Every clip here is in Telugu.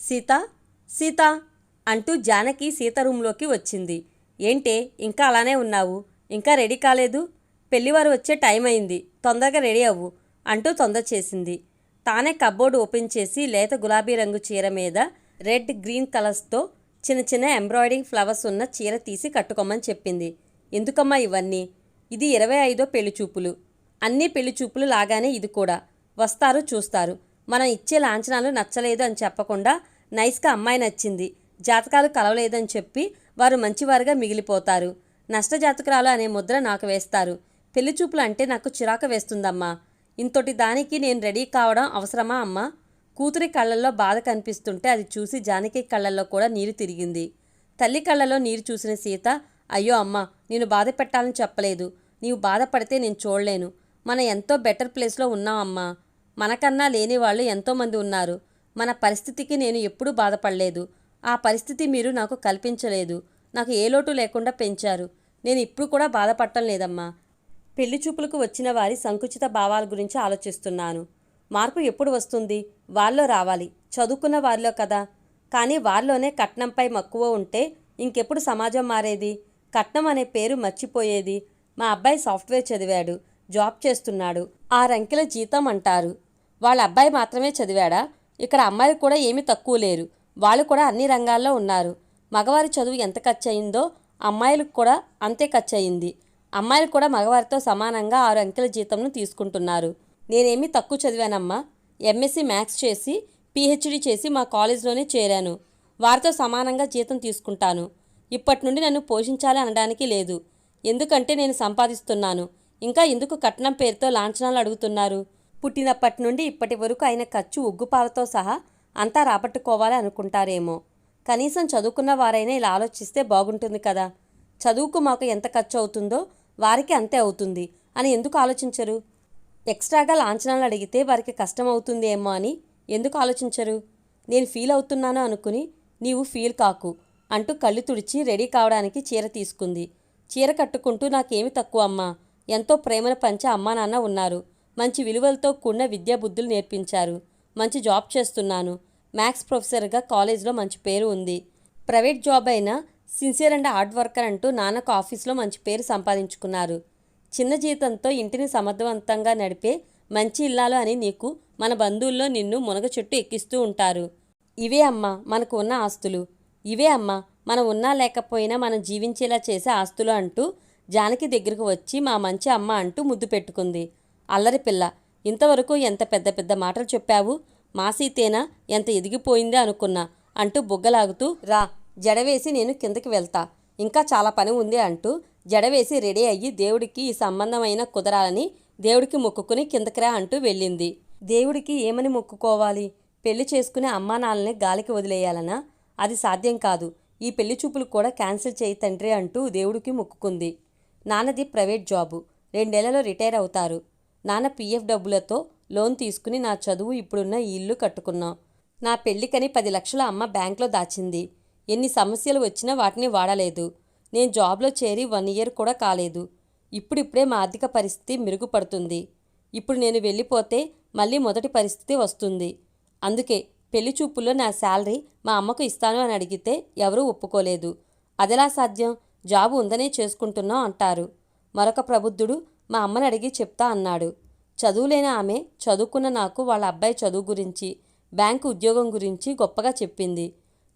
సీత, సీత అంటూ జానకి సీత రూంలోకి వచ్చింది. ఏంటే ఇంకా అలానే ఉన్నావు? ఇంకా రెడీ కాలేదు? పెళ్లివారు వచ్చే టైం అయింది, తొందరగా రెడీ అవ్వు అంటూ తొందర చేసింది. తానే కబ్బోర్డు ఓపెన్ చేసి లేత గులాబీ రంగు చీర మీద రెడ్ గ్రీన్ కలర్స్తో చిన్న చిన్న ఎంబ్రాయిడింగ్ ఫ్లవర్స్ ఉన్న చీర తీసి కట్టుకోమని చెప్పింది. ఎందుకమ్మా ఇవన్నీ? ఇది 25వ పెళ్లిచూపులు. అన్నీ పెళ్లిచూపులు లాగానే ఇది కూడా. వస్తారు, చూస్తారు. మనం ఇచ్చే లాంఛనాలు నచ్చలేదు అని చెప్పకుండా నైస్గా అమ్మాయి నచ్చింది, జాతకాలు కలవలేదని చెప్పి వారు మంచివారుగా మిగిలిపోతారు. నష్టజాతకురాలు అనే ముద్ర నాకు వేస్తారు. పెళ్లిచూపులు అంటే నాకు చిరాకు వేస్తుందమ్మా. ఇంతటి దానికి నేను రెడీ కావడం అవసరమా అమ్మా? కూతురి కళ్ళల్లో బాధ కనిపిస్తుంటే అది చూసి జానకి కళ్ళల్లో కూడా నీరు తిరిగింది. తల్లి కళ్ళలో నీరు చూసిన సీత, అయ్యో అమ్మా, నేను బాధ పెట్టాలని చెప్పలేదు. నీవు బాధపడితే నేను చూడలేను. మనం ఎంతో బెటర్ ప్లేస్లో ఉన్నాం అమ్మా. మనకన్నా లేని వాళ్ళు ఎంతోమంది ఉన్నారు. మన పరిస్థితికి నేను ఎప్పుడూ బాధపడలేదు. ఆ పరిస్థితి మీరు నాకు కల్పించలేదు. నాకు ఏ లోటు లేకుండా పెంచారు. నేను ఇప్పుడు కూడా బాధపడటం లేదమ్మా. పెళ్లి చూపులకు వచ్చిన వారి సంకుచిత భావాల గురించి ఆలోచిస్తున్నాను. మార్పు ఎప్పుడు వస్తుంది? వాళ్ళలో రావాలి, చదువుకున్న వారిలో కదా. కానీ వారిలోనే కట్నంపై మక్కువ ఉంటే ఇంకెప్పుడు సమాజం మారేది? కట్నం అనే పేరు మర్చిపోయేది. మా అబ్బాయి సాఫ్ట్వేర్ చదివాడు, జాబ్ చేస్తున్నాడు, 6 అంకెల జీతం అంటారు. వాళ్ళ అబ్బాయి మాత్రమే చదివాడా? ఇక్కడ అమ్మాయిలు కూడా ఏమీ తక్కువ లేరు. వాళ్ళు కూడా అన్ని రంగాల్లో ఉన్నారు. మగవారి చదువు ఎంత ఖర్చు అయిందో అమ్మాయిలకు కూడా అంతే ఖర్చు అయింది. అమ్మాయిలు కూడా మగవారితో సమానంగా 6 అంకెల జీతంను తీసుకుంటున్నారు. నేనేమీ తక్కువ చదివానమ్మా. ఎంఎస్సీ మ్యాథ్స్ చేసి పిహెచ్డి చేసి మా కాలేజీలోనే చేరాను. వారితో సమానంగా జీతం తీసుకుంటాను. ఇప్పటి నుండి నన్ను పోషించాలి అనడానికి లేదు. ఎందుకంటే నేను సంపాదిస్తున్నాను. ఇంకా ఎందుకు కట్నం పేరుతో లాంఛనాలు అడుగుతున్నారు? పుట్టినప్పటి నుండి ఇప్పటి వరకు అయిన ఖర్చు ఉగ్గుపాలతో సహా అంతా రాబట్టుకోవాలి అనుకుంటారేమో. కనీసం చదువుకున్న వారైనా ఇలా ఆలోచిస్తే బాగుంటుంది కదా. చదువుకు మాకు ఎంత ఖర్చు అవుతుందో వారికి అంతే అవుతుంది అని ఎందుకు ఆలోచించరు? ఎక్స్ట్రాగా లాంఛనాలు అడిగితే వారికి కష్టం అవుతుంది ఏమో అని ఎందుకు ఆలోచించరు? నేను ఫీల్ అవుతున్నాను అనుకుని నీవు ఫీల్ కాకు అంటూ కళ్ళు తుడిచి రెడీ కావడానికి చీర తీసుకుంది. చీర కట్టుకుంటూ నాకేమి తక్కువ అమ్మా. ఎంతో ప్రేమను పంచే అమ్మా నాన్న ఉన్నారు. మంచి విలువలతో కూడిన విద్యాబుద్ధులు నేర్పించారు. మంచి జాబ్ చేస్తున్నాను. మ్యాథ్స్ ప్రొఫెసర్గా కాలేజీలో మంచి పేరు ఉంది. ప్రైవేట్ జాబ్ అయినా సిన్సియర్ అండ్ హార్డ్ వర్కర్ అంటూ నాన్నకు ఆఫీస్లో మంచి పేరు సంపాదించుకున్నారు. చిన్న జీతంతో ఇంటిని సమర్థవంతంగా నడిపే మంచి ఇల్లాలు అని నీకు మన బంధువుల్లో నిన్ను మునగ చెట్టు ఎక్కిస్తూ ఉంటారు. ఇవే అమ్మా మనకు ఉన్న ఆస్తులు. ఇవే అమ్మా మనం ఉన్నా లేకపోయినా మనం జీవించేలా చేసే ఆస్తులు అంటూ జానకి దగ్గరకు వచ్చి మా మంచి అమ్మ అంటూ ముద్దు పెట్టుకుంది. అల్లరి పిల్ల, ఇంతవరకు ఎంత పెద్ద పెద్ద మాటలు చెప్పావు. మా సీతేనా ఎంత ఎదిగిపోయిందే అనుకున్నా అంటూ బుగ్గలాగుతూ, రా జడవేసి నేను కిందకి వెళ్తా, ఇంకా చాలా పని ఉంది అంటూ జడవేసి రెడీ అయ్యి దేవుడికి ఈ సంబంధమైన కుదరాలని దేవుడికి మొక్కుకుని కిందకి రా అంటూ వెళ్ళింది. దేవుడికి ఏమని మొక్కుకోవాలి? పెళ్లి చేసుకునే అమ్మానాన్నల్ని గాలికి వదిలేయాలనా? అది సాధ్యం కాదు. ఈ పెళ్లి చూపులు కూడా క్యాన్సిల్ చేయి తండ్రి అంటూ దేవుడికి మొక్కుకుంది. నాన్నది ప్రైవేట్ జాబు, 2 ఏళ్లలో రిటైర్ అవుతారు. నాన్న పీఎఫ్ డబ్బులతో లోన్ తీసుకుని నా చదువు ఇప్పుడున్న ఈ ఇల్లు కట్టుకున్నాం. నా పెళ్లికని 10 లక్షలు అమ్మ బ్యాంక్లో దాచింది. ఎన్ని సమస్యలు వచ్చినా వాటిని వాడలేదు. నేను జాబ్లో చేరి 1 ఇయర్ కూడా కాలేదు. ఇప్పుడిప్పుడే మా ఆర్థిక పరిస్థితి మెరుగుపడుతుంది. ఇప్పుడు నేను వెళ్ళిపోతే మళ్ళీ మొదటి పరిస్థితి వస్తుంది. అందుకే పెళ్లి చూపుల్లో నా శాలరీ మా అమ్మకు ఇస్తాను అని అడిగితే ఎవరూ ఒప్పుకోలేదు. అదెలా సాధ్యం? జాబు ఉందనే చేసుకుంటున్నాం అంటారు. మరొక ప్రబుద్ధుడు మా అమ్మని అడిగి చెప్తా అన్నాడు. చదువులేని ఆమె చదువుకున్న నాకు వాళ్ళ అబ్బాయి చదువు గురించి, బ్యాంకు ఉద్యోగం గురించి గొప్పగా చెప్పింది.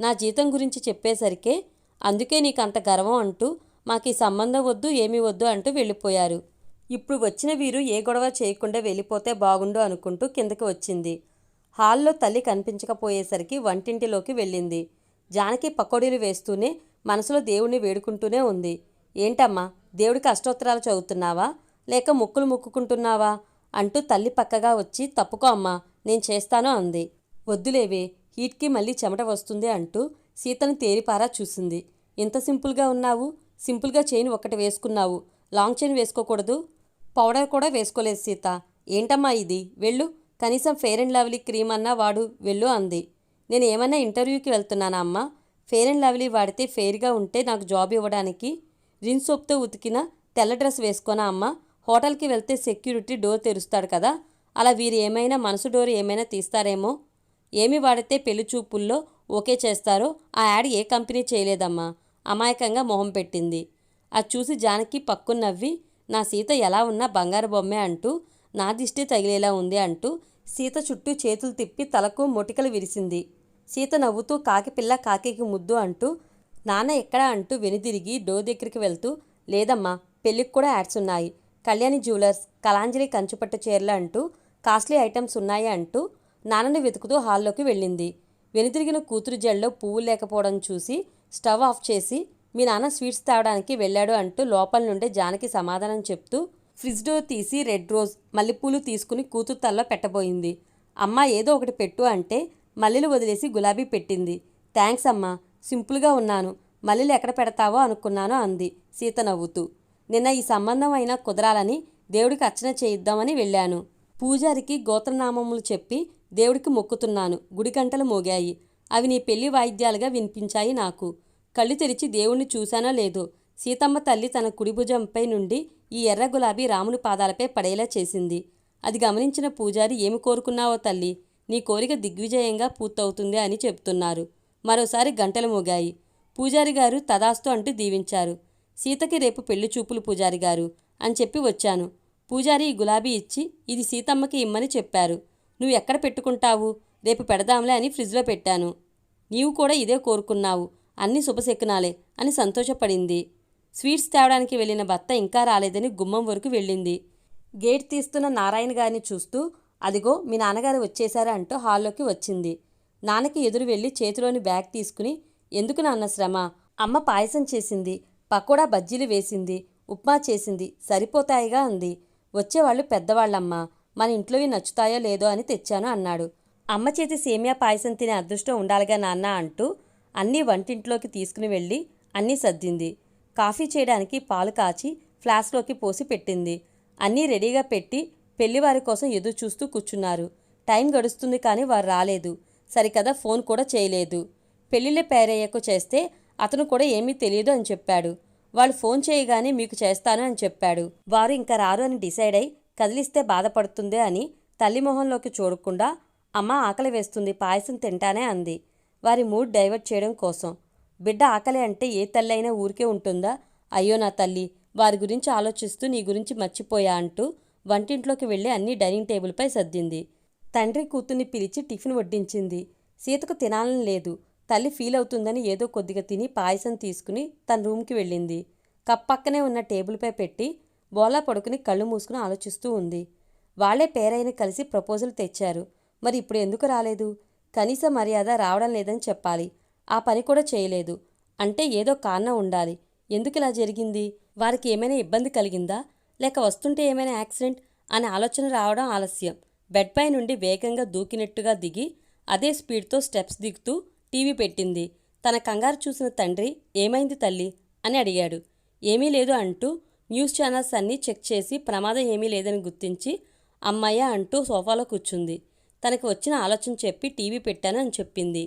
నా జీతం గురించి చెప్పేసరికే అందుకే నీకు అంత గర్వం అంటూ మాకు ఈ సంబంధం వద్దు, ఏమీ వద్దు అంటూ వెళ్ళిపోయారు. ఇప్పుడు వచ్చిన వీరు ఏ గొడవ చేయకుండా వెళ్ళిపోతే బాగుండు అనుకుంటూ కిందకి వచ్చింది. హాల్లో తల్లి కనిపించకపోయేసరికి వంటింటిలోకి వెళ్ళింది. జానకి పకోడీలు వేస్తూనే మనసులో దేవుణ్ణి వేడుకుంటూనే ఉంది. ఏంటమ్మా, దేవుడికి అష్టోత్తరాలు చదువుతున్నావా లేక ముక్కులు ముక్కుకుంటున్నావా అంటూ తల్లి పక్కగా వచ్చి తప్పుకో అమ్మా, నేను చేస్తాను అంది. వద్దులేవే, హీట్కి మళ్ళీ చెమట వస్తుంది అంటూ సీతను తేరిపారా చూసింది. ఇంత సింపుల్గా ఉన్నావు. సింపుల్గా చైన్ ఒకటి వేసుకున్నావు, లాంగ్ చైన్ వేసుకోకూడదు? పౌడర్ కూడా వేసుకోలేదు సీత. ఏంటమ్మా ఇది, వెళ్ళు, కనీసం ఫెయిర్ అండ్ లవ్లీ క్రీమ్ అన్నా వాడు, వెళ్ళు అంది. నేను ఏమన్నా ఇంటర్వ్యూకి వెళ్తున్నానా అమ్మా? ఫెయిర్ అండ్ లవ్లీ వాడితే ఫెయిర్గా ఉంటే నాకు జాబ్ ఇవ్వడానికి రిన్ సోప్తో ఉతికిన తెల్ల డ్రెస్ వేసుకోనా అమ్మా? హోటల్కి వెళ్తే సెక్యూరిటీ డోర్ తెరుస్తాడు కదా, అలా వీరు ఏమైనా మనసు డోర్ ఏమైనా తీస్తారేమో. ఏమి వాడితే పెళ్లి చూపుల్లో ఓకే చేస్తారో ఆ యాడ్ ఏ కంపెనీ చేయలేదమ్మా, అమాయకంగా మొహం పెట్టింది. అది చూసి జానకి పక్కున నవ్వి, నా సీత ఎలా ఉన్నా బంగారు బొమ్మే అంటూ, నా దిష్టి తగిలేలా ఉంది అంటూ సీత చుట్టూ చేతులు తిప్పి తలకు మొటికలు విరిసింది. సీత నవ్వుతూ కాకి పిల్ల కాకికి ముద్దు అంటూ, నాన్న ఎక్కడా అంటూ వెనుదిరిగి డోర్ దగ్గరికి వెళ్తూ, లేదమ్మా పెళ్ళికి కూడా యాడ్స్ ఉన్నాయి, కళ్యాణి జ్యువెలర్స్, కళాంజలి కంచుపట్టు చీరలు అంటూ కాస్ట్లీ ఐటమ్స్ ఉన్నాయి అంటూ నాన్నని వెతుకుతూ హాల్లోకి వెళ్ళింది. వెనుతిరిగిన కూతురు జల్లో పువ్వులు లేకపోవడం చూసి స్టవ్ ఆఫ్ చేసి, మీ నాన్న స్వీట్స్ తేవడానికి వెళ్ళాడు అంటూ లోపల నుండే జానకి సమాధానం చెప్తూ ఫ్రిడ్జ్ డోర్ తీసి రెడ్ రోజ్ మల్లెపూలు తీసుకుని కూతురు తల్లో పెట్టబోయింది. అమ్మ ఏదో ఒకటి పెట్టు అంటే మల్లెలు వదిలేసి గులాబీ పెట్టింది. థ్యాంక్స్ అమ్మా, సింపుల్గా ఉన్నాను, మల్లెలు ఎక్కడ పెడతావో అనుకున్నాను అంది సీత నవ్వుతూ. నిన్న ఈ సంబంధం అయినా కుదరాలని దేవుడికి అర్చన చేయిద్దామని వెళ్ళాను. పూజారికి గోత్రనామములు చెప్పి దేవుడికి మొక్కుతున్నాను. గుడి గంటలు మోగాయి. అవి నీ పెళ్లి వాయిద్యాలుగా వినిపించాయి నాకు. కళ్ళు తెరిచి దేవుణ్ణి చూశానో లేదో, సీతమ్మ తల్లి తన కుడి భుజంపై నుండి ఈ ఎర్ర గులాబీ రాముని పాదాలపై పడేలా చేసింది. అది గమనించిన పూజారి, ఏమి కోరుకున్నావో తల్లి, నీ కోరిక దిగ్విజయంగా పూర్తవుతుంది అని చెబుతున్నారు. మరోసారి గంటలు మోగాయి. పూజారి గారు తదాస్తు అంటూ దీవించారు. సీతకి రేపు పెళ్లి చూపులు పూజారి గారు అని చెప్పి వచ్చాను. పూజారి ఈ గులాబీ ఇచ్చి ఇది సీతమ్మకి ఇమ్మని చెప్పారు. నువ్వు ఎక్కడ పెట్టుకుంటావు, రేపు పెడదాంలే అని ఫ్రిడ్జ్లో పెట్టాను. నీవు కూడా ఇదే కోరుకున్నావు, అన్నీ శుభశకునాలే అని సంతోషపడింది. స్వీట్స్ తేవడానికి వెళ్ళిన భర్త ఇంకా రాలేదని గుమ్మం వరకు వెళ్ళింది. గేట్ తీస్తున్న నారాయణ గారిని చూస్తూ, అదిగో మీ నాన్నగారు వచ్చేశారా అంటూ హాల్లోకి వచ్చింది. నాన్నకి ఎదురు వెళ్ళి చేతిలోని బ్యాగ్ తీసుకుని, ఎందుకు నాన్న శ్రమ, అమ్మ పాయసం చేసింది, పకోడా బజ్జీలు వేసింది, ఉప్మా చేసింది, సరిపోతాయిగా అంది. వచ్చేవాళ్ళు పెద్దవాళ్ళమ్మా, మన ఇంట్లోవి నచ్చుతాయో లేదో అని తెచ్చాను అన్నాడు. అమ్మ చేతి సేమియా పాయసం తినే అదృష్టం ఉండాలిగా నాన్న అంటూ అన్నీ వంటింట్లోకి తీసుకుని వెళ్ళి అన్నీ సర్దింది. కాఫీ చేయడానికి పాలు కాచి ఫ్లాస్క్లోకి పోసి పెట్టింది. అన్నీ రెడీగా పెట్టి పెళ్లివారి కోసం ఎదురు చూస్తూ కూర్చున్నారు. టైం గడుస్తుంది కానీ వారు రాలేదు. సరికదా ఫోన్ కూడా చేయలేదు. పెళ్లిళ్ళ పేరయ్యకు చేస్తే అతను కూడా ఏమీ తెలియదు అని చెప్పాడు. వాళ్ళు ఫోన్ చేయగానే మీకు చేస్తాను అని చెప్పాడు. వారు ఇంకా రారు అని డిసైడ్ అయి, కదిలిస్తే బాధపడుతుందే అని తల్లి మొహంలోకి చూడకుండా, అమ్మ ఆకలి వేస్తుంది, పాయసం తింటానే అంది. వారి మూడ్ డైవర్ట్ చేయడం కోసం. బిడ్డ ఆకలి అంటే ఏ తల్లి అయినా ఊరికే ఉంటుందా, అయ్యో నా తల్లి, వారి గురించి ఆలోచిస్తూ నీ గురించి మర్చిపోయా అంటూ వంటింట్లోకి వెళ్ళి అన్నీ డైనింగ్ టేబుల్పై సర్దింది. తండ్రి కూతుర్ని పిలిచి టిఫిన్ వడ్డించింది. సీతకు తినాలని లేదు. తల్లి ఫీల్ అవుతుందని ఏదో కొద్దిగా తిని పాయసం తీసుకుని తన రూమ్కి వెళ్ళింది. కప్పక్కనే ఉన్న టేబుల్పై పెట్టి బోలా పడుకుని కళ్ళు మూసుకుని ఆలోచిస్తూ ఉంది. వాళ్లే పేరైన కలిసి ప్రపోజల్ తెచ్చారు. మరి ఇప్పుడు ఎందుకు రాలేదు? కనీస మర్యాద రావడం లేదని చెప్పాలి. ఆ పని కూడా చేయలేదు అంటే ఏదో కారణం ఉండాలి. ఎందుకు ఇలా జరిగింది? వారికి ఏమైనా ఇబ్బంది కలిగిందా, లేక వస్తుంటే ఏమైనా యాక్సిడెంట్ అనే ఆలోచన రావడం ఆలస్యం. బెడ్పై నుండి వేగంగా దూకినట్టుగా దిగి అదే స్పీడ్తో స్టెప్స్ దిగుతూ టీవీ పెట్టింది. తన కంగారు చూసిన తండ్రి, ఏమైంది తల్లి అని అడిగాడు. ఏమీ లేదు అంటూ న్యూస్ ఛానల్స్ అన్నీ చెక్ చేసి ప్రమాదం ఏమీ లేదని గుర్తించి అమ్మయ్య అంటూ సోఫాలో కూర్చుంది. తనకి వచ్చిన ఆలోచన చెప్పి టీవీ పెట్టాను అని చెప్పింది.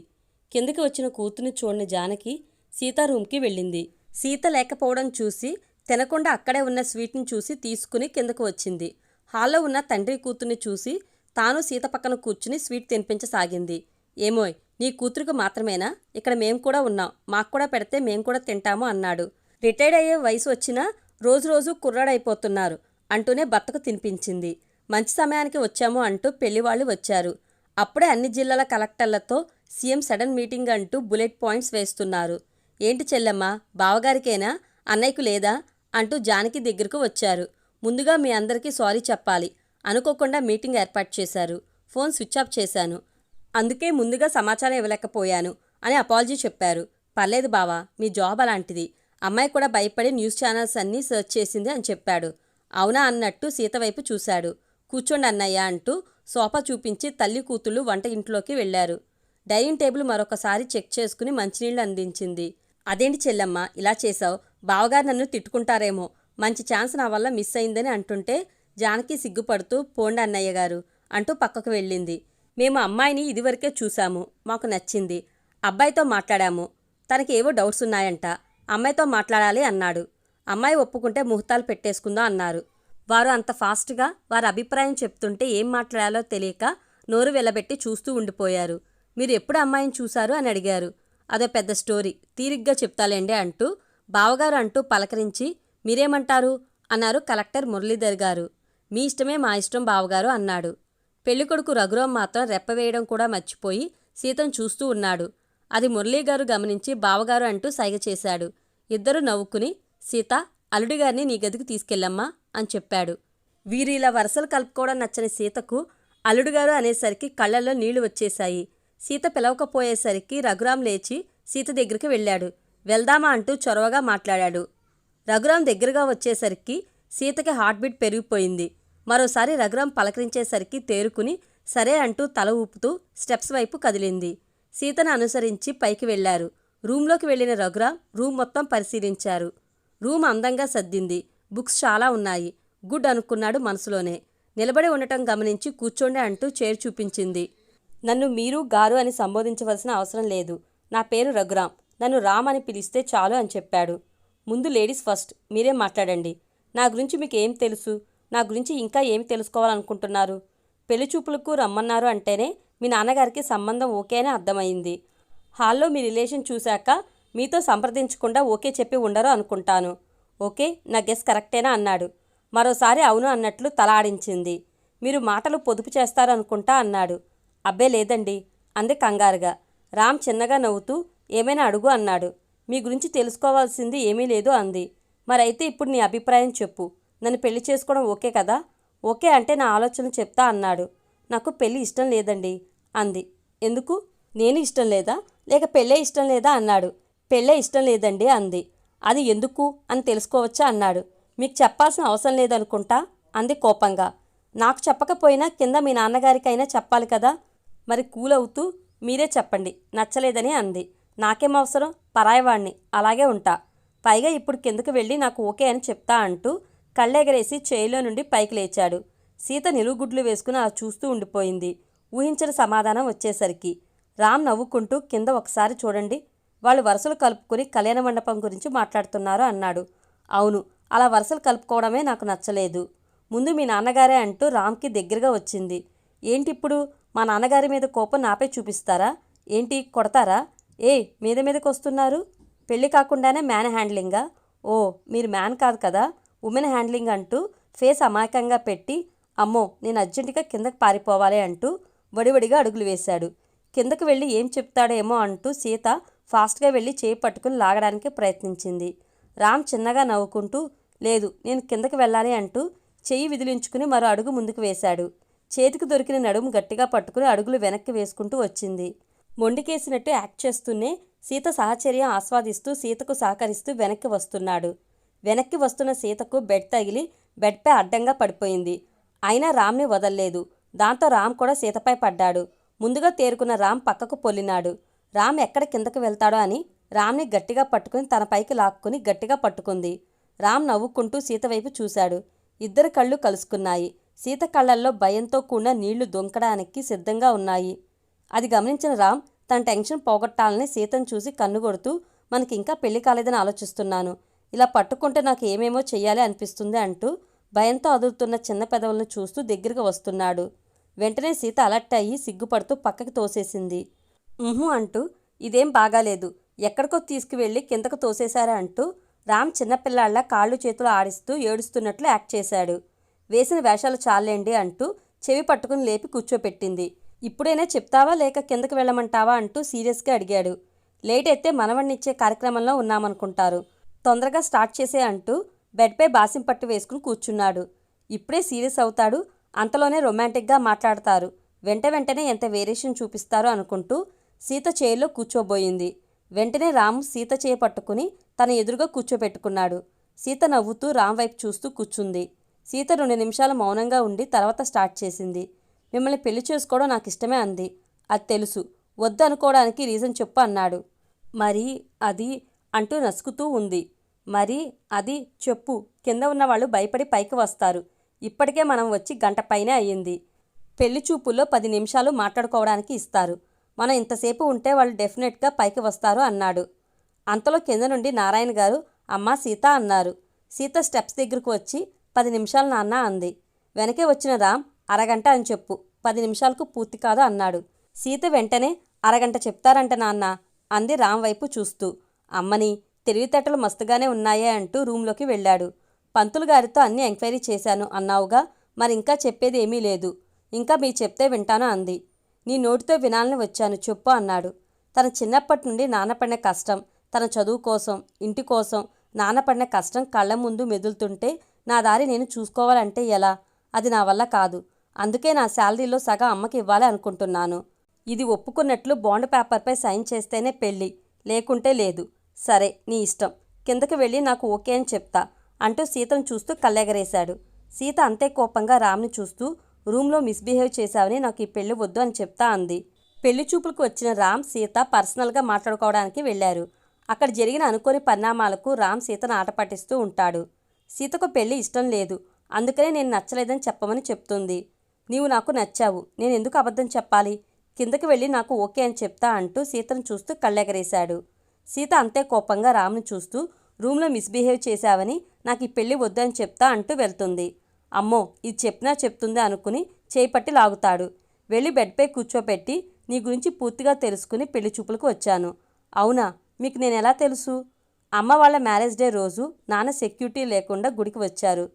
కిందకి వచ్చిన కూతుర్ని చూడని జానకి సీత రూమ్కి వెళ్ళింది. సీత లేకపోవడం చూసి తినకుండా అక్కడే ఉన్న స్వీట్ని చూసి తీసుకుని కిందకు వచ్చింది. హాల్లో ఉన్న తండ్రి కూతుర్ని చూసి తాను సీత పక్కన కూర్చుని స్వీట్ తినిపించసాగింది. ఏమోయ్, నీ కూతురికి మాత్రమేనా, ఇక్కడ మేం కూడా ఉన్నాం, మాకు కూడా పెడితే మేం కూడా తింటాము అన్నాడు. రిటైర్డ్ అయ్యే వయసు వచ్చినా రోజు రోజు కుర్రాడైపోతున్నారు అంటూనే భర్తకు తినిపించింది. మంచి సమయానికి వచ్చాము అంటూ పెళ్లివాళ్లు వచ్చారు. అప్పుడే అన్ని జిల్లాల కలెక్టర్లతో సీఎం సడన్ మీటింగ్ అంటూ బుల్లెట్ పాయింట్స్ వేస్తున్నారు. ఏంటి చెల్లెమ్మ, బావగారికేనా, అన్నయ్యకు లేదా అంటూ జానకి దగ్గరకు వచ్చారు. ముందుగా మీ అందరికీ సారీ చెప్పాలి, అనుకోకుండా మీటింగ్ ఏర్పాటు చేశారు, ఫోన్ స్విచ్ ఆఫ్ చేశాను, అందుకే ముందుగా సమాచారం ఇవ్వలేకపోయాను అని అపాలజీ చెప్పారు. పర్లేదు బావా, మీ జాబ్ అలాంటిది. అమ్మాయి కూడా భయపడి న్యూస్ ఛానల్స్ అన్నీ సెర్చ్ చేసింది అని చెప్పాడు. అవునా అన్నట్టు సీత వైపు చూశాడు. కూర్చోండి అన్నయ్య అంటూ సోఫా చూపించి తల్లి కూతుళ్ళు వంట ఇంట్లోకి వెళ్లారు. డైనింగ్ టేబుల్ మరొకసారి చెక్ చేసుకుని మంచినీళ్లు అందించింది. అదేంటి చెల్లెమ్మ ఇలా చేశావు, బావగారు నన్ను తిట్టుకుంటారేమో, మంచి ఛాన్స్ నా వల్ల మిస్ అయిందని అంటుంటే జానకి సిగ్గుపడుతూ పోండి అన్నయ్య గారు అంటూ పక్కకు వెళ్ళింది. మేము అమ్మాయిని ఇదివరకే చూశాము, మాకు నచ్చింది, అబ్బాయితో మాట్లాడాము, తనకి ఏవో డౌట్స్ ఉన్నాయంట, అమ్మాయితో మాట్లాడాలి అన్నాడు. అమ్మాయి ఒప్పుకుంటే ముహూర్తాలు పెట్టేసుకుందాం అన్నారు. వారు అంత ఫాస్ట్గా వారి అభిప్రాయం చెప్తుంటే ఏం మాట్లాడాలో తెలియక నోరు వెలబెట్టి చూస్తూ ఉండిపోయారు. మీరు ఎప్పుడు అమ్మాయిని చూశారు అని అడిగారు. అదో పెద్ద స్టోరీ, తీరిగ్గా చెప్తాలేండి అంటూ బావగారు అంటూ పలకరించి మీరేమంటారు అన్నారు కలెక్టర్ మురళీధర్ గారు. మీ ఇష్టమే మా ఇష్టం బావగారు అన్నాడు. పెళ్ళికొడుకు రఘురాం మాత్రం రెప్పవేయడం కూడా మర్చిపోయి సీతను చూస్తూ ఉన్నాడు. అది మురళీగారు గమనించి బావగారు అంటూ సైగ చేశాడు. ఇద్దరూ నవ్వుకుని సీత, అల్లుడిగారిని నీ గదికి తీసుకెళ్ళమ్మా అని చెప్పాడు. వీరు ఇలా వరసలు కలుపుకోవడం నచ్చని సీతకు అల్లుడుగారు అనేసరికి కళ్ళల్లో నీళ్లు వచ్చేశాయి. సీత పిలవకపోయేసరికి రఘురాం లేచి సీత దగ్గరికి వెళ్ళాడు. వెళ్దామా అంటూ చొరవగా మాట్లాడాడు. రఘురాం దగ్గరగా వచ్చేసరికి సీతకి హార్ట్ బీట్ పెరిగిపోయింది. మరోసారి రఘురాం పలకరించేసరికి తేరుకుని సరే అంటూ తల ఊపుతూ స్టెప్స్ వైపు కదిలింది. సీతను అనుసరించి పైకి వెళ్లారు. రూంలోకి వెళ్లిన రఘురాం రూమ్ మొత్తం పరిశీలించారు. రూమ్ అందంగా సర్దింది. బుక్స్ చాలా ఉన్నాయి. గుడ్ అనుకున్నాడు మనసులోనే. నిలబడి ఉండటం గమనించి కూర్చోండి అంటూ చైర్ చూపించింది. నన్ను మీరు గారు అని సంబోధించవలసిన అవసరం లేదు. నా పేరు రఘురాం. నన్ను రామ్ అని పిలిస్తే చాలు అని చెప్పాడు. ముందు లేడీస్ ఫస్ట్, మీరేం మాట్లాడండి. నా గురించి మీకు ఏం తెలుసు? నా గురించి ఇంకా ఏమి తెలుసుకోవాలనుకుంటున్నారు? పెళ్లి చూపులకు రమ్మన్నారు అంటేనే మీ నాన్నగారికి సంబంధం ఓకే అని అర్థమైంది. హాల్లో మీ రిలేషన్ చూశాక మీతో సంప్రదించకుండా ఓకే చెప్పి ఉండరు అనుకుంటాను. ఓకే, నా గెస్ కరెక్టేనా అన్నాడు. మరోసారి అవును అన్నట్లు తల ఆడించింది. మీరు మాటలు పొదుపు చేస్తారు అనుకుంటా అన్నాడు. అబ్బే లేదండి అంది కంగారుగా. రామ్ చిన్నగా నవ్వుతూ ఏమైనా అడుగు అన్నాడు. మీ గురించి తెలుసుకోవాల్సింది ఏమీ లేదు అంది. మరైతే ఇప్పుడు నీ అభిప్రాయం చెప్పు. నన్ను పెళ్లి చేసుకోవడం ఓకే కదా? ఓకే అంటే నా ఆలోచన చెప్తా అన్నాడు. నాకు పెళ్లి ఇష్టం లేదండి అంది. ఎందుకు? నేను ఇష్టం లేదా లేక పెళ్ళే ఇష్టం లేదా అన్నాడు. పెళ్ళే ఇష్టం లేదండి అంది. అది ఎందుకు అని తెలుసుకోవచ్చా అన్నాడు. మీకు చెప్పాల్సిన అవసరం లేదనుకుంటా అంది కోపంగా. నాకు చెప్పకపోయినా కింద మీ నాన్నగారికైనా చెప్పాలి కదా. మరి కూల్ అవుతూ మీరే చెప్పండి నచ్చలేదని అంది. నాకేం అవసరం, పరాయవాణ్ణి, అలాగే ఉంటా. పైగా ఇప్పుడు కిందకు వెళ్ళి నాకు ఓకే అని చెప్తా అంటూ కళ్ళెగరేసి చేయిలో నుండి పైకి లేచాడు. సీత నిలువుగుడ్లు వేసుకుని అలా చూస్తూ ఉండిపోయింది. ఊహించిన సమాధానం వచ్చేసరికి రామ్ నవ్వుకుంటూ కింద ఒకసారి చూడండి, వాళ్ళు వరుసలు కలుపుకొని కళ్యాణ మండపం గురించి మాట్లాడుతున్నారు అన్నాడు. అవును, అలా వరుసలు కలుపుకోవడమే నాకు నచ్చలేదు. ముందు మీ నాన్నగారే అంటూ రామ్కి దగ్గరగా వచ్చింది. ఏంటిప్పుడు మా నాన్నగారి మీద కోపం నాపై చూపిస్తారా? ఏంటి కొడతారా? మీదకి వస్తున్నారు? పెళ్ళి కాకుండానే మ్యాన్ హ్యాండ్లింగా? ఓ, మీరు మ్యాన్ కాదు కదా, ఉమెన్ హ్యాండ్లింగ్ అంటూ ఫేస్ అమాయకంగా పెట్టి అమ్మో నేను అర్జెంటుగా కిందకు పారిపోవాలి అంటూ వడివడిగా అడుగులు వేశాడు. కిందకు వెళ్ళి ఏం చెప్తాడేమో అంటూ సీత ఫాస్ట్గా వెళ్ళి చేయి పట్టుకుని లాగడానికి ప్రయత్నించింది. రామ్ చిన్నగా నవ్వుకుంటూ లేదు నేను కిందకి వెళ్ళాలి అంటూ చెయ్యి విదిలించుకుని మరో అడుగు ముందుకు వేశాడు. చేతికి దొరికిన నడుము గట్టిగా పట్టుకుని అడుగులు వెనక్కి వేసుకుంటూ వచ్చింది. మొండికేసినట్టు యాక్ట్ చేస్తూనే సీత సాహచర్యం ఆస్వాదిస్తూ సీతకు సహకరిస్తూ వెనక్కి వస్తున్నాడు. వెనక్కి వస్తున్న సీతకు బెడ్ తగిలి బెడ్పై అడ్డంగా పడిపోయింది. అయినా రామ్ని వదల్లేదు. దాంతో రామ్ కూడా సీతపై పడ్డాడు. ముందుగా తేరుకున్న రామ్ పక్కకు పొల్లినాడు. రామ్ ఎక్కడ కిందకు వెళ్తాడో అని రామ్ని గట్టిగా పట్టుకుని తన పైకి లాక్కుని గట్టిగా పట్టుకుంది. రామ్ నవ్వుకుంటూ సీత వైపు చూశాడు. ఇద్దరి కళ్ళు కలుసుకున్నాయి. సీత కళ్ళల్లో భయంతో కూడిన నీళ్లు దొంకడానికి సిద్ధంగా ఉన్నాయి. అది గమనించిన రామ్ తన టెన్షన్ పోగొట్టాలని సీతను చూసి కన్నుగొడుతూ మనకింకా పెళ్లి కాలేదని ఆలోచిస్తున్నాను. ఇలా పట్టుకుంటే నాకు ఏమేమో చెయ్యాలి అనిపిస్తుంది అంటూ భయంతో అదురుతున్న చిన్న పెదవులను చూస్తూ దగ్గరకు వస్తున్నాడు. వెంటనే సీత అలర్ట్ అయ్యి సిగ్గుపడుతూ పక్కకి తోసేసింది. అంటూ ఇదేం బాగాలేదు, ఎక్కడికో తీసుకువెళ్ళి కిందకు తోసేశారా అంటూ రామ్ చిన్నపిల్లాళ్ళ కాళ్ళు చేతులు ఆడిస్తూ ఏడుస్తున్నట్లు యాక్ట్ చేశాడు. వేసిన వేషాలు చాలేండి అంటూ చెవి పట్టుకుని లేపి కూర్చోపెట్టింది. ఇప్పుడైనా చెప్తావా లేక కిందకు వెళ్ళమంటావా అంటూ సీరియస్గా అడిగాడు. లేట్ అయితే మనవణ్ణిచ్చే కార్యక్రమంలో ఉన్నామనుకుంటారు, తొందరగా స్టార్ట్ చేసే అంటూ బెడ్పై బాసిం పట్టు వేసుకుని కూర్చున్నాడు. ఇప్పుడే సీరియస్ అవుతాడు, అంతలోనే రొమాంటిక్గా మాట్లాడతారు, వెంటనే ఎంత వేరియేషన్ చూపిస్తారో అనుకుంటూ సీత చైర్లో కూర్చోబోయింది. వెంటనే రాము సీత చేయి పట్టుకుని తన ఎదురుగా కూర్చోపెట్టుకున్నాడు. సీత నవ్వుతూ రామ్ వైపు చూస్తూ కూర్చుంది. సీత 2 నిమిషాలు మౌనంగా ఉండి తర్వాత స్టార్ట్ చేసింది. మిమ్మల్ని పెళ్లి చేసుకోవడం నాకు ఇష్టమే అంది. అది తెలుసు, వద్దు అనుకోవడానికి రీజన్ చెప్పు అన్నాడు. మరి అది అంటూ నసుకుతూ ఉంది. మరి అది చెప్పు, కింద ఉన్నవాళ్ళు భయపడి పైకి వస్తారు. ఇప్పటికే మనం వచ్చి గంట పైనే అయ్యింది. పెళ్లి చూపుల్లో 10 నిమిషాలు మాట్లాడుకోవడానికి ఇస్తారు. మనం ఇంతసేపు ఉంటే వాళ్ళు డెఫినెట్గా పైకి వస్తారు అన్నాడు. అంతలో కింద నుండి నారాయణ గారు అమ్మా సీత అన్నారు. సీత స్టెప్స్ దగ్గరకు వచ్చి 10 నిమిషాలు నాన్న అంది. వెనకే వచ్చిన రామ్ అరగంట అని చెప్పు, 10 నిమిషాలకు పూర్తి కాదు అన్నాడు. సీత వెంటనే అరగంట చెప్తారంట నాన్న అంది రామ్ వైపు చూస్తూ. అమ్మని తెలివితేటలు మస్తుగానే ఉన్నాయే అంటూ రూంలోకి వెళ్ళాడు. పంతులు గారితో అన్నీ ఎంక్వైరీ చేశాను అన్నావుగా, మరింకా చెప్పేది ఏమీ లేదు. ఇంకా మీ చెప్తే వింటాను అంది. నీ నోటితో వినాలని వచ్చాను చెప్పు అన్నాడు. తన చిన్నప్పటి నుండి నాన్నపడిన కష్టం, తన చదువు కోసం, ఇంటి కోసం నాన్నపడిన కష్టం కళ్ళ ముందు మెదులుతుంటే నా దారి నేను చూసుకోవాలంటే ఎలా? అది నా వల్ల కాదు. అందుకే నా శాలరీలో సగం అమ్మకి ఇవ్వాలి అనుకుంటున్నాను. ఇది ఒప్పుకున్నట్లు బాండ్ పేపర్పై సైన్ చేస్తేనే పెళ్ళి, లేకుంటే లేదు. సరే నీ ఇష్టం. కిందకి వెళ్ళి నాకు ఓకే అని చెప్తా అంటూ సీతను చూస్తూ కళ్ళెగరేశాడు. సీత అంతే కోపంగా రామ్ని చూస్తూ రూమ్లో మిస్బిహేవ్ చేశావని నాకు ఈ పెళ్లి వద్దు అని చెప్తా అంది. పెళ్లి చూపులకు వచ్చిన రామ్ సీత పర్సనల్గా మాట్లాడుకోవడానికి వెళ్లారు. అక్కడ జరిగిన అనుకోని పరిణామాలకు రామ్ సీతను ఆట పట్టిస్తూ ఉంటాడు. సీతకు పెళ్లి ఇష్టం లేదు, అందుకనే నేను నచ్చలేదని చెప్పమని చెప్తుంది. నీవు నాకు నచ్చావు, నేను ఎందుకు అబద్ధం చెప్పాలి? కిందకి వెళ్ళి నాకు ఓకే అని చెప్తా అంటూ సీతను చూస్తూ కళ్ళెగరేశాడు. సీత అంతే కోపంగా రామ్ను చూస్తూ రూమ్లో మిస్బిహేవ్ చేశావని నాకు ఈ పెళ్లి వద్దు అని చెప్తా అంటూ వెళ్తుంది. అమ్మో ఇది చెప్పినా చెప్తుంది అనుకుని చేయిపట్టి లాగుతాడు. వెళ్ళి బెడ్పై కూర్చోపెట్టి నీ గురించి పూర్తిగా తెలుసుకుని పెళ్లి చూపులకు వచ్చాను. అవునా, మీకు నేను ఎలా తెలుసు? అమ్మ వాళ్ళ మ్యారేజ్ డే రోజు నాన్న సెక్యూరిటీ లేకుండా గుడికి వచ్చారు.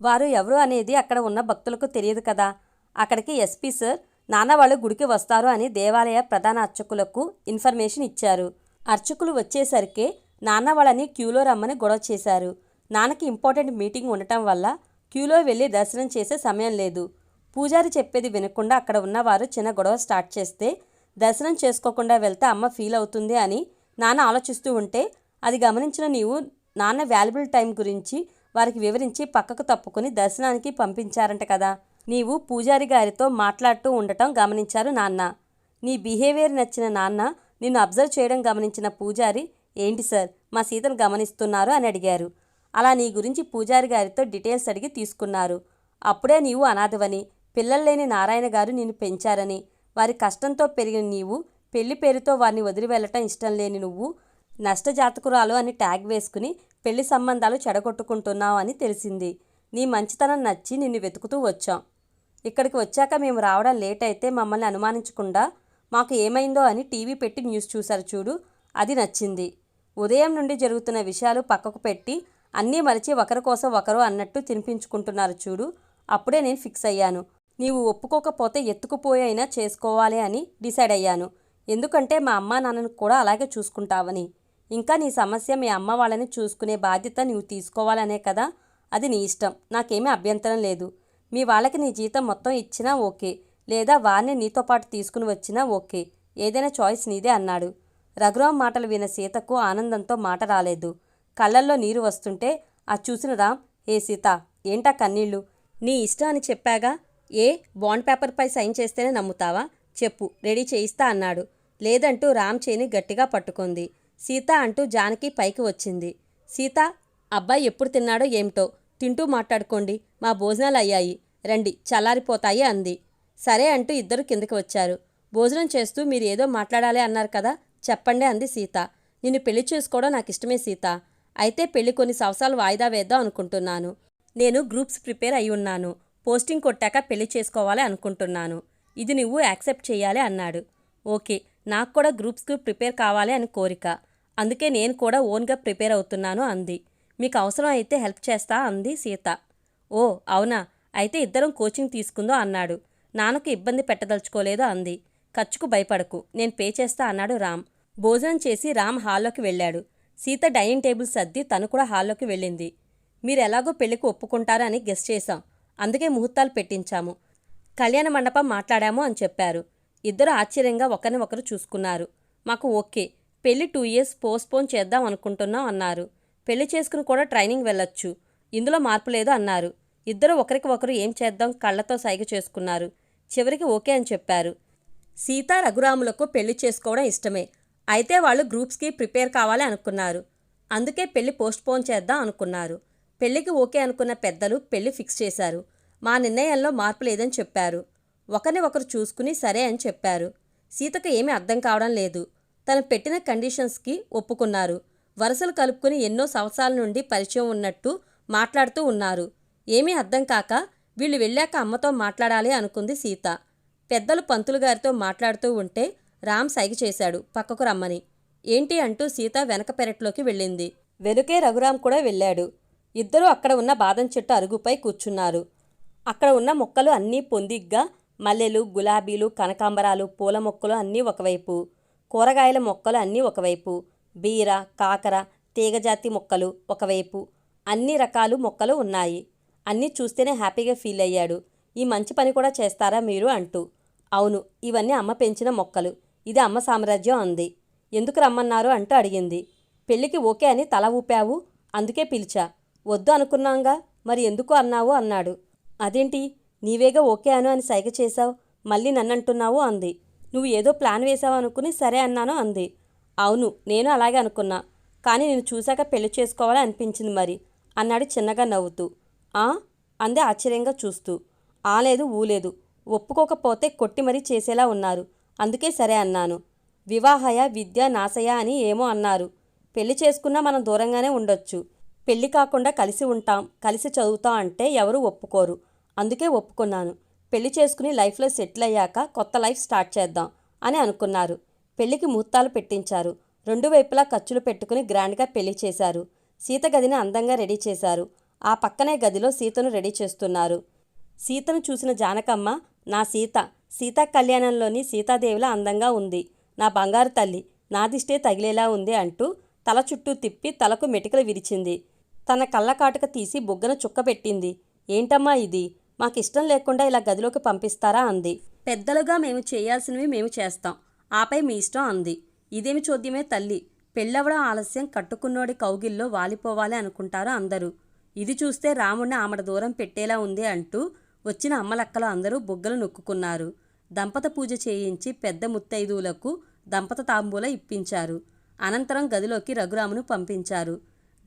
వారు ఎవరు అనేది అక్కడ ఉన్న భక్తులకు తెలియదు కదా. అక్కడికి ఎస్పీ సార్ నాన్న వాళ్ళు గుడికి వస్తారు అని దేవాలయ ప్రధాన అర్చకులకు ఇన్ఫర్మేషన్ ఇచ్చారు. అర్చకులు వచ్చేసరికే నాన్న వాళ్ళని క్యూలో రమ్మని గొడవ చేశారు. నాన్నకి ఇంపార్టెంట్ మీటింగ్ ఉండటం వల్ల క్యూలో వెళ్ళి దర్శనం చేసే సమయం లేదు. పూజారి చెప్పేది వినకుండా అక్కడ ఉన్నవారు చిన్న గొడవ స్టార్ట్ చేస్తే దర్శనం చేసుకోకుండా వెళ్తే అమ్మ ఫీల్ అవుతుంది అని నాన్న ఆలోచిస్తూ ఉంటే అది గమనించిన నీవు నాన్న వాల్యుబుల్ టైం గురించి వారికి వివరించి పక్కకు తప్పుకొని దర్శనానికి పంపించారంట కదా. నీవు పూజారి గారితో మాట్లాడుతూ ఉండటం గమనించారు నాన్న. నీ బిహేవియర్ నచ్చిన నాన్న నిన్ను అబ్జర్వ్ చేయడం గమనించిన పూజారి ఏంటి సార్ మా సీతను గమనిస్తున్నారు అని అడిగారు. అలా నీ గురించి పూజారి గారితో డీటెయిల్స్ అడిగి తీసుకున్నారు. అప్పుడే నీవు అనాథవని, పిల్లలు లేని నారాయణ గారు నిన్ను పెంచారని, వారి కష్టంతో పెరిగిన నీవు పెళ్లి పేరుతో వారిని వదిలి వెళ్ళటం ఇష్టం లేని నువ్వు నష్టజాతకురాలు అని ట్యాగ్ వేసుకుని పెళ్లి సంబంధాలు చెడగొట్టుకుంటున్నావు అని తెలిసింది. నీ మంచితనం నచ్చి నిన్ను వెతుకుతూ వచ్చాం. ఇక్కడికి వచ్చాక మేము రావడం లేట్ అయితే మమ్మల్ని అనుమానించకుండా మాకు ఏమైందో అని టీవీ పెట్టి న్యూస్ చూశారు చూడు, అది నచ్చింది. ఉదయం నుండి జరుగుతున్న విషయాలు పక్కకు పెట్టి అన్నీ మరిచి ఒకరి కోసం ఒకరు అన్నట్టు తినిపించుకుంటున్నారు చూడు, అప్పుడే నేను ఫిక్స్ అయ్యాను. నీవు ఒప్పుకోకపోతే ఎత్తుకుపోయైనా చేసుకోవాలి అని డిసైడ్ అయ్యాను. ఎందుకంటే మా అమ్మా నాన్నను కూడా అలాగే చూసుకుంటావని. ఇంకా నీ సమస్య మీ అమ్మ వాళ్ళని చూసుకునే బాధ్యత నీవు తీసుకోవాలనే కదా. అది నీ ఇష్టం, నాకేమీ అభ్యంతరం లేదు. మీ వాళ్ళకి నీ జీతం మొత్తం ఇచ్చినా ఓకే, లేదా వారిని నీతో పాటు తీసుకుని వచ్చినా ఓకే, ఏదైనా చాయిస్ నీదే అన్నాడు. రఘురామ్ మాటలు విన్న సీతకు ఆనందంతో మాట రాలేదు. కళ్ళల్లో నీరు వస్తుంటే అది చూసిన రామ్, ఏ సీత ఏంటా కన్నీళ్ళు? నీ ఇష్టం అని చెప్పాగా. ఏ బాండ్ పేపర్పై సైన్ చేస్తేనే నమ్ముతావా? చెప్పు, రెడీ చేయిస్తా అన్నాడు. లేదంటూ రామ్ చేని గట్టిగా పట్టుకుంది. సీత అంటూ జానకి పైకి వచ్చింది. సీత, అబ్బాయి ఎప్పుడు తిన్నాడో ఏమిటో, తింటూ మాట్లాడుకోండి, మా భోజనాలు అయ్యాయి, రండి చల్లారిపోతాయి అంది. సరే అంటూ ఇద్దరు కిందకి వచ్చారు. భోజనం చేస్తూ మీరు ఏదో మాట్లాడాలి అన్నారు కదా, చెప్పండి అంది సీత. నిన్ను పెళ్లి చేసుకోవడం నాకు ఇష్టమే సీత. అయితే పెళ్లి కొన్ని సంవత్సరాలు వాయిదా వేద్దాం అనుకుంటున్నాను. నేను గ్రూప్స్ ప్రిపేర్ అయి ఉన్నాను. పోస్టింగ్ కొట్టాక పెళ్లి చేసుకోవాలి అనుకుంటున్నాను. ఇది నువ్వు యాక్సెప్ట్ చేయాలి అన్నాడు. ఓకే, నాకు కూడా గ్రూప్స్కి ప్రిపేర్ కావాలి అని కోరిక, అందుకే నేను కూడా ఓన్గా ప్రిపేర్ అవుతున్నాను అంది. మీకు అవసరం అయితే హెల్ప్ చేస్తా అంది సీత. ఓ అవునా, అయితే ఇద్దరం కోచింగ్ తీసుకుందో అన్నాడు. నాన్నకు ఇబ్బంది పెట్టదలుచుకోలేదు అంది. ఖర్చుకు భయపడకు, నేను పే చేస్తా అన్నాడు రామ్. భోజనం చేసి రామ్ హాల్లోకి వెళ్ళాడు. సీత డైనింగ్ టేబుల్ సర్ది తను కూడా హాల్లోకి వెళ్ళింది. మీరెలాగో పెళ్లికి ఒప్పుకుంటారు అని గెస్ చేశాం, అందుకే ముహూర్తాలు పెట్టించాము, కళ్యాణ మండపం మాట్లాడాము అని చెప్పారు. ఇద్దరు ఆశ్చర్యంగా ఒకరిని ఒకరు చూసుకున్నారు. మాకు ఓకే, పెళ్లి 2 years పోస్ట్పోన్ చేద్దాం అనుకుంటున్నాం అన్నారు. పెళ్లి చేసుకుని కూడా ట్రైనింగ్ వెళ్ళొచ్చు, ఇందులో మార్పు లేదు అన్నారు. ఇద్దరు ఒకరికి ఒకరు ఏం చేద్దాం కళ్లతో సైగ చేసుకున్నారు. చివరికి ఓకే అని చెప్పారు. సీత రఘురాములకు పెళ్లి చేసుకోవడం ఇష్టమే, అయితే వాళ్ళు గ్రూప్స్కి ప్రిపేర్ కావాలి అనుకున్నారు. అందుకే పెళ్లి పోస్ట్పోన్ చేద్దాం అనుకున్నారు. పెళ్లికి ఓకే అనుకున్న పెద్దలు పెళ్లి ఫిక్స్ చేశారు. మా నిర్ణయంలో మార్పు లేదని చెప్పారు. ఒకరిని ఒకరు చూసుకుని సరే అని చెప్పారు. సీతకు ఏమీ అర్థం కావడం లేదు. తను పెట్టిన కండిషన్స్కి ఒప్పుకున్నారు. వరుసలు కలుపుకుని ఎన్నో సంవత్సరాల నుండి పరిచయం ఉన్నట్టు మాట్లాడుతూ ఉన్నారు. ఏమీ అర్థం కాక వీళ్ళు వెళ్ళాక అమ్మతో మాట్లాడాలి అనుకుంది సీత. పెద్దలు పంతులు గారితో మాట్లాడుతూ ఉంటే రామ్ సైగ చేశాడు పక్కకు రమ్మని. ఏంటి అంటూ సీత వెనక పెరట్లోకి వెళ్ళింది. వెనుకే రఘురాం కూడా వెళ్ళాడు. ఇద్దరూ అక్కడ ఉన్న బాదం చెట్టు అరుగుపై కూర్చున్నారు. అక్కడ ఉన్న మొక్కలు అన్నీ పొందిగ్గా మల్లెలు, గులాబీలు, కనకాంబరాలు, పూల మొక్కలు అన్నీ ఒకవైపు, కూరగాయల మొక్కలు అన్నీ ఒకవైపు, బీర, కాకర, తీగజాతి మొక్కలు ఒకవైపు, అన్ని రకాలు మొక్కలు ఉన్నాయి. అన్నీ చూస్తేనే హ్యాపీగా ఫీల్ అయ్యాడు. ఈ మంచి పని కూడా చేస్తారా మీరు అంటూ. అవును, ఇవన్నీ అమ్మ పెంచిన మొక్కలు, ఇది అమ్మ సామ్రాజ్యం అంది. ఎందుకు రమ్మన్నారు అంటూ అడిగింది. పెళ్ళికి ఓకే అని తల ఊపావు, అందుకే పిలిచా. వద్దు అనుకున్నాంగా, మరి ఎందుకు అన్నావు అన్నాడు. అదేంటి, నీవేగా ఓకే అను అని సైగ చేశావు, మళ్ళీ నన్నంటున్నావు అంది. నువ్వు ఏదో ప్లాన్ వేసావు అనుకుని సరే అన్నాను అంది. అవును, నేను అలాగే అనుకున్నా, కానీ నేను చూశాక పెళ్లి చేసుకోవాలని అనిపించింది మరి అన్నాడు చిన్నగా నవ్వుతూ. ఆ అందే ఆశ్చర్యంగా చూస్తూ. ఆలేదు ఊలేదు, ఒప్పుకోకపోతే కొట్టి మరీ చేసేలా ఉన్నారు, అందుకే సరే అన్నాను. వివాహయ విద్య నాశయ అని ఏమో అన్నారు. పెళ్లి చేసుకున్నా మనం దూరంగానే ఉండొచ్చు, పెళ్లి కాకుండా కలిసి ఉంటాం, కలిసి చదువుతాం అంటే ఎవరూ ఒప్పుకోరు, అందుకే ఒప్పుకున్నాను. పెళ్లి చేసుకుని లైఫ్లో సెటిల్ అయ్యాక కొత్త లైఫ్ స్టార్ట్ చేద్దాం అని అనుకున్నారు. పెళ్లికి ముహూర్తాలు పెట్టించారు. రెండు వైపులా ఖర్చులు పెట్టుకుని గ్రాండ్గా పెళ్లి చేశారు. సీత గదిని అందంగా రెడీ చేశారు. ఆ పక్కనే గదిలో సీతను రెడీ చేస్తున్నారు. సీతను చూసిన జానకమ్మ, నా సీత సీతా కళ్యాణంలోని సీతాదేవిలా అందంగా ఉంది, నా బంగారు తల్లి, నా దిష్టే తగిలేలా ఉంది అంటూ తల చుట్టూ తిప్పి తలకు మెటికలు విరిచింది. తన కళ్ళ కాటుక తీసి బుగ్గన చుక్క పెట్టింది. ఏంటమ్మా ఇది, మాకిష్టం లేకుండా ఇలా గదిలోకి పంపిస్తారా అంది. పెద్దలుగా మేము చేయాల్సినవి మేము చేస్తాం, ఆపై మీ ఇష్టం అంది. ఇదేమి చోద్యమే తల్లి, పెళ్ళవడం ఆలస్యం, కట్టుకున్నోడి కౌగిల్లో వాలిపోవాలి అనుకుంటారు అందరూ. ఇది చూస్తే రాముణ్ణి ఆమడ దూరం పెట్టేలా ఉంది అంటూ వచ్చిన అమ్మలక్కలు అందరూ బుగ్గలు నొక్కుకున్నారు. దంపత పూజ చేయించి పెద్ద ముత్తైదువులకు దంపత తాంబూల ఇప్పించారు. అనంతరం గదిలోకి రఘురామును పంపించారు.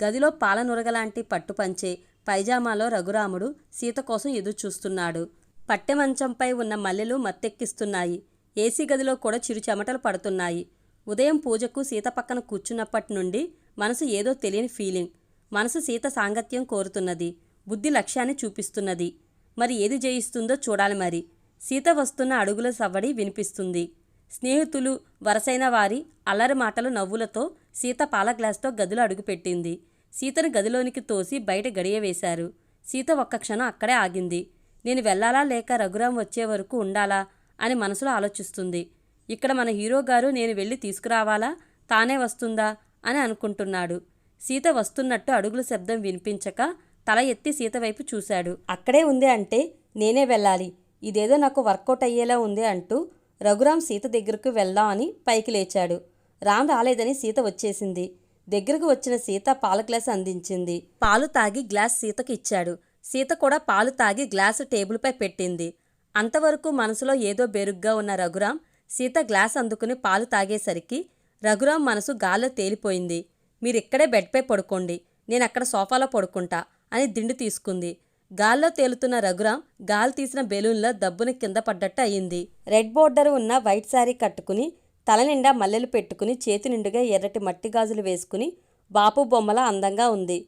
గదిలో పాలనురగలాంటి పట్టుపంచే పైజామాలో రఘురాముడు సీత కోసం ఎదురు చూస్తున్నాడు. పట్టెమంచంపై ఉన్న మల్లెలు మత్తెక్కిస్తున్నాయి. ఏసీ గదిలో కూడా చిరు చెమటలు పడుతున్నాయి. ఉదయం పూజకు సీత పక్కన కూర్చున్నప్పటి నుండి మనసు ఏదో తెలియని ఫీలింగ్. మనసు సీత సాంగత్యం కోరుతున్నది, బుద్ధి లక్ష్యాన్ని చూపిస్తున్నది. మరి ఏది జయిస్తుందో చూడాలి. మరి సీత వస్తున్న అడుగుల సవ్వడి వినిపిస్తుంది. స్నేహితులు, వరసైన వారి అల్లరి మాటలు, నవ్వులతో సీత పాల గ్లాస్తో గదిలో అడుగుపెట్టింది. సీతను గదిలోనికి తోసి బయట గడియ వేశారు. సీత ఒక్క క్షణం అక్కడే ఆగింది. నేను వెళ్ళాలా లేక రఘురాం వచ్చే వరకు ఉండాలా అని మనసులో ఆలోచిస్తుంది. ఇక్కడ మన హీరో గారు నేను వెళ్ళి తీసుకురావాలా, తానే వస్తుందా అని అనుకుంటున్నాడు. సీత వస్తున్నట్టు అడుగుల శబ్దం వినిపించక తల ఎత్తి సీత వైపు చూశాడు. అక్కడే ఉంది అంటే నేనే వెళ్ళాలి, ఇదేదో నాకు వర్కౌట్ అయ్యేలా ఉంది అంటూ రఘురాం సీత దగ్గరకు వెళ్దాం అని పైకి లేచాడు. రామ్ రాలేదని సీత వచ్చేసింది. దగ్గరకు వచ్చిన సీత పాల గ్లాసు అందించింది. పాలు తాగి గ్లాస్ సీతకు ఇచ్చాడు. సీత కూడా పాలు తాగి గ్లాసు టేబుల్పై పెట్టింది. అంతవరకు మనసులో ఏదో బెరుగ్గా ఉన్న రఘురాం సీత గ్లాస్ అందుకుని పాలు తాగేసరికి రఘురాం మనసు గాల్లో తేలిపోయింది. మీరిక్కడే బెడ్పై పడుకోండి, నేనక్కడ సోఫాలో పడుకుంటా అని దిండు తీసుకుంది. గాల్లో తేలుతున్న రఘురాం గాలి తీసిన బెలూన్లో దబ్బుని కింద పడ్డట్టు అయింది. రెడ్ బోర్డర్ ఉన్న వైట్ శారీ కట్టుకుని తల నిండా మల్లెలు పెట్టుకుని చేతి నిండుగా ఎర్రటి మట్టి గాజులు వేసుకుని బాపు బొమ్మలా అందంగా ఉంది.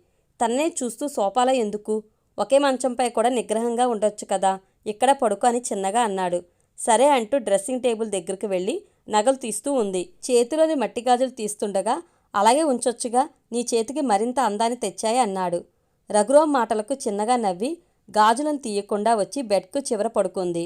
తన్నే చూస్తూ సోఫాలో ఎందుకు, ఒకే మంచంపై కూడా నిగ్రహంగా ఉండొచ్చు కదా, ఇక్కడ పడుకో అని చిన్నగా అన్నాడు. సరే అంటూ డ్రెస్సింగ్ టేబుల్ దగ్గరికి వెళ్ళి నగలు తీస్తూ ఉంది. చేతిలోని మట్టి గాజులు తీస్తుండగా అలాగే ఉంచొచ్చుగా, నీ చేతికి మరింత అందాన్ని తెచ్చాయి అన్నాడు. రఘురాం మాటలకు చిన్నగా నవ్వి గాజులను తీయకుండా వచ్చి బెడ్కు చివర పడుకుంది.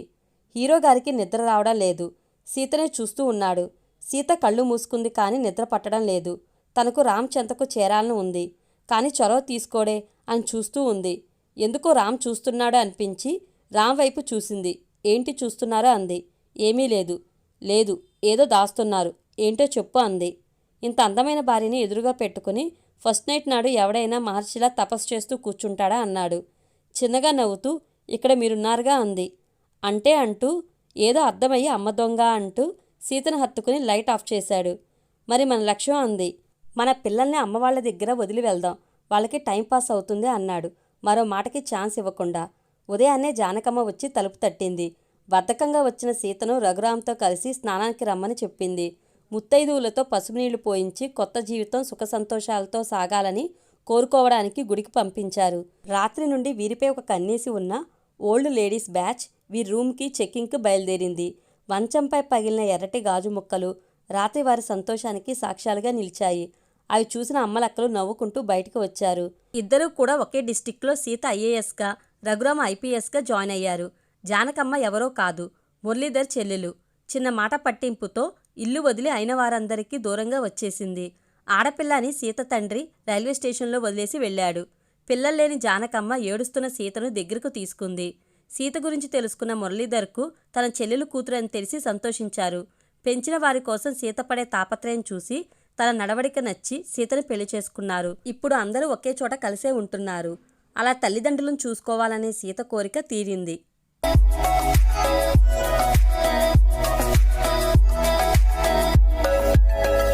హీరో గారికి నిద్ర రావడం లేదు. సీతనే చూస్తూ ఉన్నాడు. సీత కళ్ళు మూసుకుంది కానీ నిద్ర పట్టడం లేదు. తనకు రామ్ చెంతకు చేరాలని ఉంది, కానీ చొరవ తీసుకోడే అని చూస్తూ ఉంది. ఎందుకో రామ్ చూస్తున్నాడు అనిపించి రామ్ వైపు చూసింది. ఏంటి చూస్తున్నారో అంది. ఏమీ లేదు. లేదు, ఏదో దాస్తున్నారు, ఏంటో చెప్పు అంది. ఇంత అందమైన భార్యని ఎదురుగా పెట్టుకుని ఫస్ట్ నైట్ నాడు ఎవడైనా మహర్షిలా తపస్సు చేస్తూ కూర్చుంటాడా అన్నాడు. చిన్నగా నవ్వుతూ ఇక్కడ మీరున్నారుగా అంది. అంటే అంటూ ఏదో అర్థమయ్యి అమ్మ దొంగ అంటూ సీతను హత్తుకుని లైట్ ఆఫ్ చేశాడు. మరి మన లక్ష్యం అంది. మన పిల్లల్ని అమ్మ వాళ్ళ దగ్గర వదిలి వెళ్దాం, వాళ్ళకి టైంపాస్ అవుతుంది అన్నాడు మరో మాటకి ఛాన్స్ ఇవ్వకుండా. ఉదయాన్నే జానకమ్మ వచ్చి తలుపు తట్టింది. బద్ధకంగా వచ్చిన సీతను రఘురాంతో కలిసి స్నానానికి రమ్మని చెప్పింది. ముత్తైదువులతో పసుపు నీళ్లు పోయించి కొత్త జీవితం సుఖ సంతోషాలతో సాగాలని కోరుకోవడానికి గుడికి పంపించారు. రాత్రి నుండి వీరిపై ఒక కన్నేసి ఉన్న ఓల్డ్ లేడీస్ బ్యాచ్ వీరి రూమ్కి చెక్కింగ్కి బయలుదేరింది. మంచంపై పగిలిన ఎర్రటి గాజు ముక్కలు రాత్రి వారి సంతోషానికి సాక్ష్యాలుగా నిలిచాయి. అవి చూసిన అమ్మలక్కలు నవ్వుకుంటూ బయటకు వచ్చారు. ఇద్దరూ కూడా ఒకే డిస్టిక్లో సీత ఐఏఎస్గా, రఘురామ ఐపీఎస్గా జాయిన్ అయ్యారు. జానకమ్మ ఎవరో కాదు, మురళీధర్ చెల్లెలు. చిన్న మాట పట్టింపుతో ఇల్లు వదిలి అయిన వారందరికీ దూరంగా వచ్చేసింది. ఆడపిల్ల అని సీత తండ్రి రైల్వే స్టేషన్లో వదిలేసి వెళ్ళాడు. పిల్లల్లేని జానకమ్మ ఏడుస్తున్న సీతను దగ్గరకు తీసుకుంది. సీత గురించి తెలుసుకున్న మురళీధర్కు తన చెల్లెలు కూతురు అని తెలిసి సంతోషించారు. పెంచిన వారి కోసం సీత పడే తాపత్రయం చూసి తన నడవడిక నచ్చి సీతను పెళ్లి చేసుకున్నారు. ఇప్పుడు అందరూ ఒకే చోట కలిసే ఉంటున్నారు. అలా తల్లిదండ్రులను చూసుకోవాలనే సీత కోరిక తీరింది.